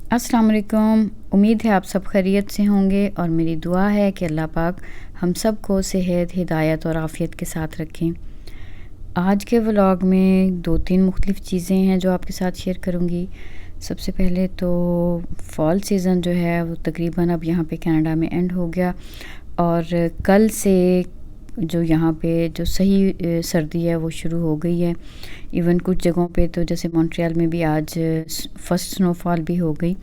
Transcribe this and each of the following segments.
अस्सलाम वालेकुम। उम्मीद है आप सब खैरियत से होंगे और मेरी दुआ है कि अल्लाह पाक हम सब को सेहत, हिदायत और आफ़ियत के साथ रखें। आज के व्लॉग में 2-3 मुख्तलिफ़ चीज़ें हैं जो आपके साथ शेयर करूँगी। सबसे पहले तो फ़ॉल सीज़न जो है वो तकरीबन अब यहाँ पे कनाडा में एंड हो गया और कल से जो यहाँ पे जो सही सर्दी है वो शुरू हो गई है। इवन कुछ जगहों पे तो जैसे मॉन्ट्रियल में भी आज फर्स्ट स्नोफॉल भी हो गई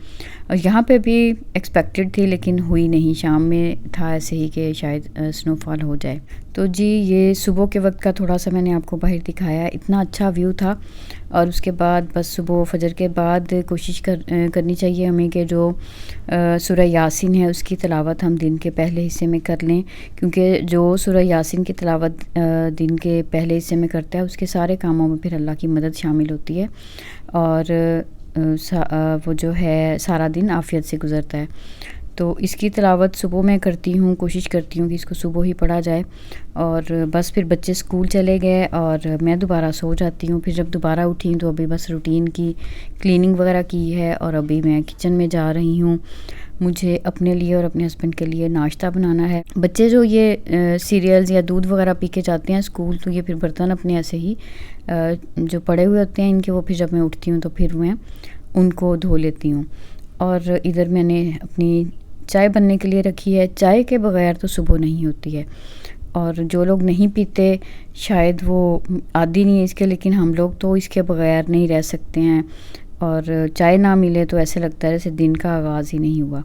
और यहाँ पे भी एक्सपेक्टेड थी लेकिन हुई नहीं। शाम में था ऐसे ही कि शायद स्नोफॉल हो जाए। तो जी ये सुबह के वक्त का थोड़ा सा मैंने आपको बाहर दिखाया, इतना अच्छा व्यू था। और उसके बाद बस सुबह फजर के बाद कोशिश करनी चाहिए हमें कि जो सूरह यासीन है उसकी तिलावत हम दिन के पहले हिस्से में कर लें, क्योंकि जो सूरह यासीन की तिलावत दिन के पहले हिस्से में करता है उसके सारे कामों में फिर अल्लाह की मदद शामिल होती है और वो जो है सारा दिन आफ़ियत से गुज़रता है। तो इसकी तिलावत सुबह मैं करती हूँ, कोशिश करती हूँ कि इसको सुबह ही पढ़ा जाए। और बस फिर बच्चे स्कूल चले गए और मैं दोबारा सो जाती हूँ। फिर जब दोबारा उठी तो अभी बस रूटीन की क्लीनिंग वगैरह की है और अभी मैं किचन में जा रही हूँ। मुझे अपने लिए और अपने हस्बैंड के लिए नाश्ता बनाना है। बच्चे जो ये सीरियल्स या दूध वगैरह पी के जाते हैं स्कूल, तो ये फिर बर्तन अपने ऐसे ही जो पड़े हुए होते हैं इनके, वो फिर जब मैं उठती हूँ तो फिर मैं उनको धो लेती हूँ। और इधर मैंने अपनी चाय बनने के लिए रखी है। चाय के बग़ैर तो सुबह नहीं होती है और जो लोग नहीं पीते शायद वो आदी नहीं है इसके, लेकिन हम लोग तो इसके बग़ैर नहीं रह सकते हैं। और चाय ना मिले तो ऐसे लगता है जैसे दिन का आगाज़ ही नहीं हुआ।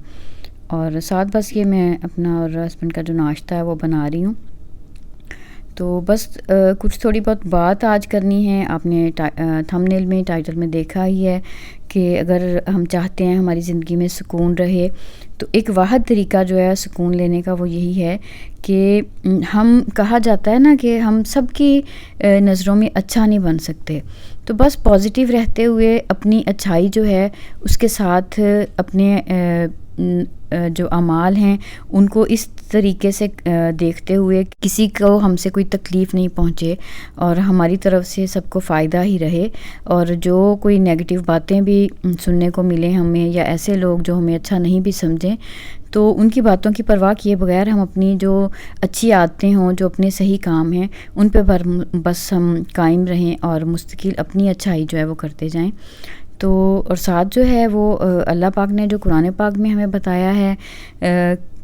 और साथ बस ये मैं अपना और हस्बैंड का जो नाश्ता है वो बना रही हूँ। तो बस कुछ थोड़ी बहुत बात आज करनी है। आपने थंबनेल में, टाइटल में देखा ही है कि अगर हम चाहते हैं हमारी ज़िंदगी में सुकून रहे तो एक वाहिद तरीका जो है सुकून लेने का वो यही है कि हम, कहा जाता है ना कि हम सब की नज़रों में अच्छा नहीं बन सकते। तो बस पॉजिटिव रहते हुए अपनी अच्छाई जो है उसके साथ अपने जो अमाल हैं उनको इस तरीके से देखते हुए किसी को हमसे कोई तकलीफ़ नहीं पहुँचे और हमारी तरफ से सबको फ़ायदा ही रहे। और जो कोई नेगेटिव बातें भी सुनने को मिलें हमें, या ऐसे लोग जो हमें अच्छा नहीं भी समझें, तो उनकी बातों की परवाह किए बगैर हम अपनी जो अच्छी आदतें हों, जो अपने सही काम हैं, उन पे बस हम कायम रहें और मुस्तकिल अपनी अच्छाई जो है वो करते जाएं। तो और साथ जो है वो अल्लाह पाक ने जो कुरान पाक में हमें बताया है,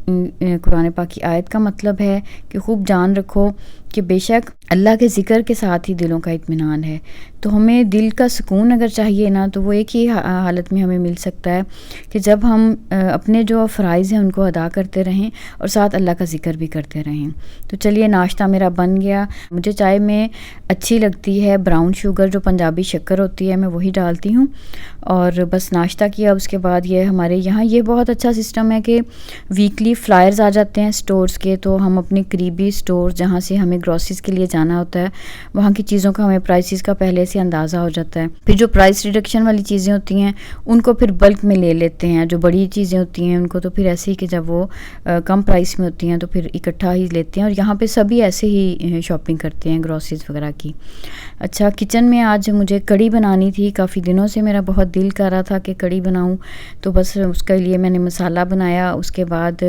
कुरान पाक की आयत का मतलब है कि खूब जान रखो कि बेशक अल्लाह के ज़िक्र के साथ ही दिलों का इत्मीनान है। तो हमें दिल का सुकून अगर चाहिए ना तो वो एक ही हालत में हमें मिल सकता है कि जब हम अपने जो फ़राइज़ हैं उनको अदा करते रहें और साथ अल्लाह का ज़िक्र भी करते रहें। तो चलिए नाश्ता मेरा बन गया। मुझे चाय में अच्छी लगती है ब्राउन शुगर, जो पंजाबी शक्कर होती है, मैं वही डालती हूँ। और बस नाश्ता किया। उसके बाद ये हमारे यहाँ ये बहुत अच्छा सिस्टम है कि वीकली फ्लायर्स आ जाते हैं स्टोर्स के, तो हम अपने करीबी स्टोर जहाँ से हमें ग्रॉसरीज के लिए जाना होता है वहाँ की चीज़ों का हमें प्राइसेस का पहले से अंदाज़ा हो जाता है। फिर जो प्राइस रिडक्शन वाली चीज़ें होती हैं उनको फिर बल्क में ले लेते हैं। जो बड़ी चीज़ें होती हैं उनको तो फिर ऐसे ही कि जब वो कम प्राइस में होती हैं तो फिर इकट्ठा ही लेते हैं। और यहाँ पे सभी ऐसे ही शॉपिंग करते हैं ग्रॉसरीज वगैरह की। अच्छा, किचन में आज मुझे कड़ी बनानी थी। काफ़ी दिनों से मेरा बहुत दिल कर रहा था कि कड़ी बनाऊं, तो बस उसके लिए मैंने मसाला बनाया। उसके बाद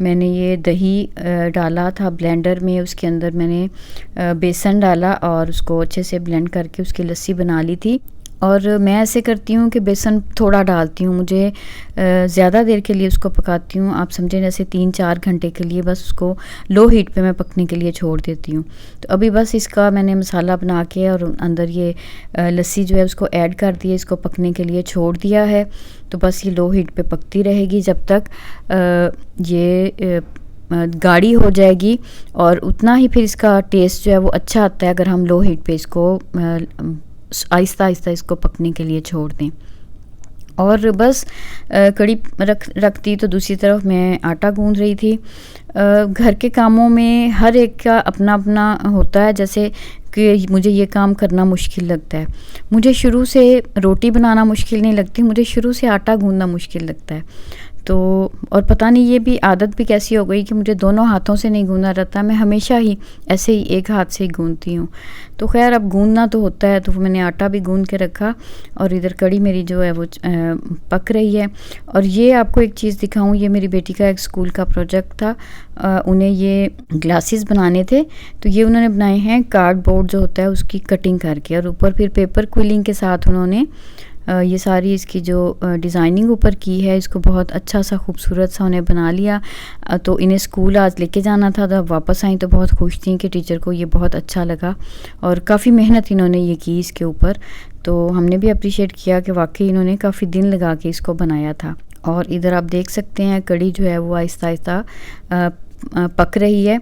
मैंने ये दही डाला था ब्लेंडर में, उसके अंदर मैंने बेसन डाला और उसको अच्छे से ब्लेंड करके उसकी लस्सी बना ली थी। और मैं ऐसे करती हूँ कि बेसन थोड़ा डालती हूँ, मुझे ज़्यादा देर के लिए उसको पकाती हूँ। आप समझें जैसे 3-4 घंटे के लिए बस उसको लो हीट पे मैं पकने के लिए छोड़ देती हूँ। तो अभी बस इसका मैंने मसाला बना के और अंदर ये लस्सी जो है उसको ऐड कर दिया, इसको पकने के लिए छोड़ दिया है। तो बस ये लो हीट पे पकती रहेगी जब तक ये गाढ़ी हो जाएगी, और उतना ही फिर इसका टेस्ट जो है वो अच्छा आता है अगर हम लो हीट पे इसको आहिस्ता आहिस्ता इसको पकने के लिए छोड़ दें। और बस कड़ी रखती तो दूसरी तरफ मैं आटा गूंद रही थी। घर के कामों में हर एक का अपना अपना होता है, जैसे कि मुझे ये काम करना मुश्किल लगता है। मुझे शुरू से रोटी बनाना मुश्किल नहीं लगती, मुझे शुरू से आटा गूंदना मुश्किल लगता है। तो और पता नहीं ये भी आदत भी कैसी हो गई कि मुझे दोनों हाथों से नहीं गूंदना रहता, मैं हमेशा ही ऐसे ही एक हाथ से ही गूंदती हूँ। तो खैर अब गूंदना तो होता है, तो मैंने आटा भी गूंद के रखा और इधर कड़ी मेरी जो है वो पक रही है। और ये आपको एक चीज़ दिखाऊं, ये मेरी बेटी का एक स्कूल का प्रोजेक्ट था। उन्हें ये ग्लासेस बनाने थे, तो ये उन्होंने बनाए हैं कार्डबोर्ड जो होता है उसकी कटिंग करके, और ऊपर फिर पेपर क्विलिंग के साथ उन्होंने ये सारी इसकी जो डिज़ाइनिंग ऊपर की है इसको बहुत अच्छा सा खूबसूरत सा उन्हें बना लिया। तो इन्हें स्कूल आज लेके जाना था, जब वापस आई तो बहुत खुश थी कि टीचर को ये बहुत अच्छा लगा और काफ़ी मेहनत इन्होंने ये की इसके ऊपर। तो हमने भी अप्रिशिएट किया कि वाकई इन्होंने काफ़ी दिन लगा के इसको बनाया था। और इधर आप देख सकते हैं कड़ी जो है वो आहिस्ता आहिस्ता पक रही है।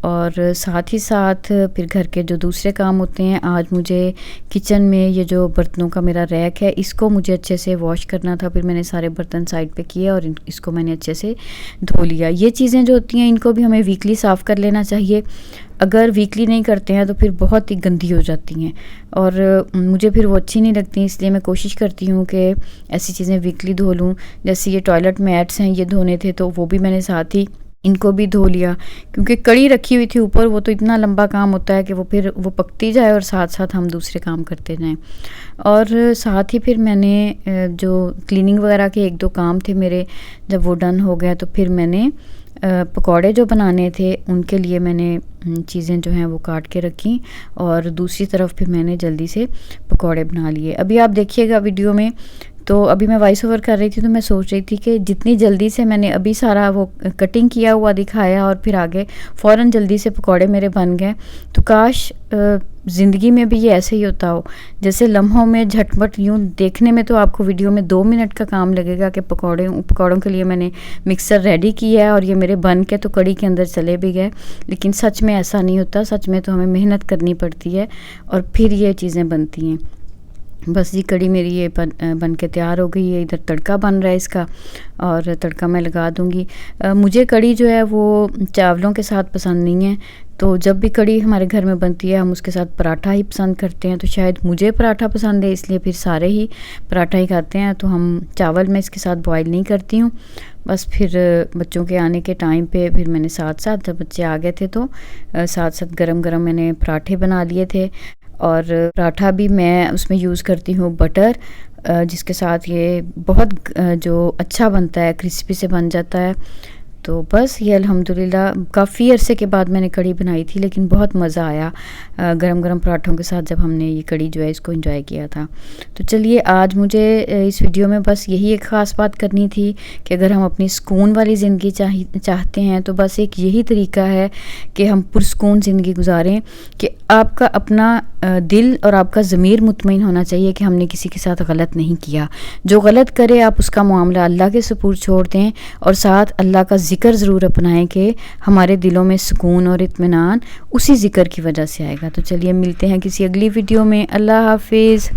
और साथ ही साथ फिर घर के जो दूसरे काम होते हैं, आज मुझे किचन में ये जो बर्तनों का मेरा रैक है इसको मुझे अच्छे से वॉश करना था। फिर मैंने सारे बर्तन साइड पे किए और इसको मैंने अच्छे से धो लिया। ये चीज़ें जो होती हैं इनको भी हमें वीकली साफ़ कर लेना चाहिए। अगर वीकली नहीं करते हैं तो फिर बहुत ही गंदी हो जाती हैं और मुझे फिर वो अच्छी नहीं लगती, इसलिए मैं कोशिश करती हूँ कि ऐसी चीज़ें वीकली धो लूँ। जैसे ये टॉयलेट मैट्स हैं, ये धोने थे तो वो भी मैंने साथ ही इनको भी धो लिया, क्योंकि कड़ी रखी हुई थी ऊपर, वो तो इतना लंबा काम होता है कि वो फिर वो पकती जाए और साथ साथ हम दूसरे काम करते जाएं। और साथ ही फिर मैंने जो क्लीनिंग वगैरह के 1-2 काम थे मेरे, जब वो डन हो गया तो फिर मैंने पकौड़े जो बनाने थे उनके लिए मैंने चीज़ें जो हैं वो काट के रखी और दूसरी तरफ फिर मैंने जल्दी से पकौड़े बना लिए। अभी आप देखिएगा वीडियो में, तो अभी मैं वॉइस ओवर कर रही थी तो मैं सोच रही थी कि जितनी जल्दी से मैंने अभी सारा वो कटिंग किया हुआ दिखाया और फिर आगे फ़ौरन जल्दी से पकौड़े मेरे बन गए, तो काश ज़िंदगी में भी ये ऐसे ही होता हो, जैसे लम्हों में झटपट। यूँ देखने में तो आपको वीडियो में 2 मिनट का काम लगेगा कि पकौड़ों के लिए मैंने मिक्सर रेडी किया है और ये मेरे बन के तो कड़ी के अंदर चले भी गए, लेकिन सच में ऐसा नहीं होता। सच में तो हमें मेहनत करनी पड़ती है और फिर ये चीज़ें बनती हैं। बस ये कड़ी मेरी ये बन के तैयार हो गई है। इधर तड़का बन रहा है इसका और तड़का मैं लगा दूँगी। मुझे कड़ी जो है वो चावलों के साथ पसंद नहीं है, तो जब भी कड़ी हमारे घर में बनती है हम उसके साथ पराठा ही पसंद करते हैं। तो शायद मुझे पराठा पसंद है इसलिए फिर सारे ही पराठा ही खाते हैं, तो हम चावल मैं इसके साथ बॉयल नहीं करती हूँ। बस फिर बच्चों के आने के टाइम पे फिर मैंने साथ साथ, जब बच्चे आ गए थे तो साथ साथ गरम गरम मैंने पराठे बना लिए थे। और पराठा भी मैं उसमें यूज़ करती हूँ बटर, जिसके साथ ये बहुत जो अच्छा बनता है, क्रिस्पी से बन जाता है। तो बस ये अल्हम्दुलिल्लाह काफ़ी अरसे के बाद मैंने कड़ी बनाई थी, लेकिन बहुत मज़ा आया गरम गरम पराठों के साथ जब हमने ये कड़ी जो है इसको एंजॉय किया था। तो चलिए, आज मुझे इस वीडियो में बस यही एक ख़ास बात करनी थी कि अगर हम अपनी सुकून वाली ज़िंदगी चाहते हैं तो बस एक यही तरीका है कि हम पुरसुकून ज़िंदगी गुजारें, कि आपका अपना दिल और आपका ज़मीर मुतमईन होना चाहिए कि हमने किसी के साथ गलत नहीं किया। जो गलत करे आप उसका मामला अल्लाह के सुपुर्द छोड़ दें और साथ अल्लाह का ज़िक्र ज़रूर अपनाएं कि हमारे दिलों में सुकून और इत्मीनान उसी ज़िक्र की वजह से आएगा। तो चलिए मिलते हैं किसी अगली वीडियो में। अल्लाह हाफिज़।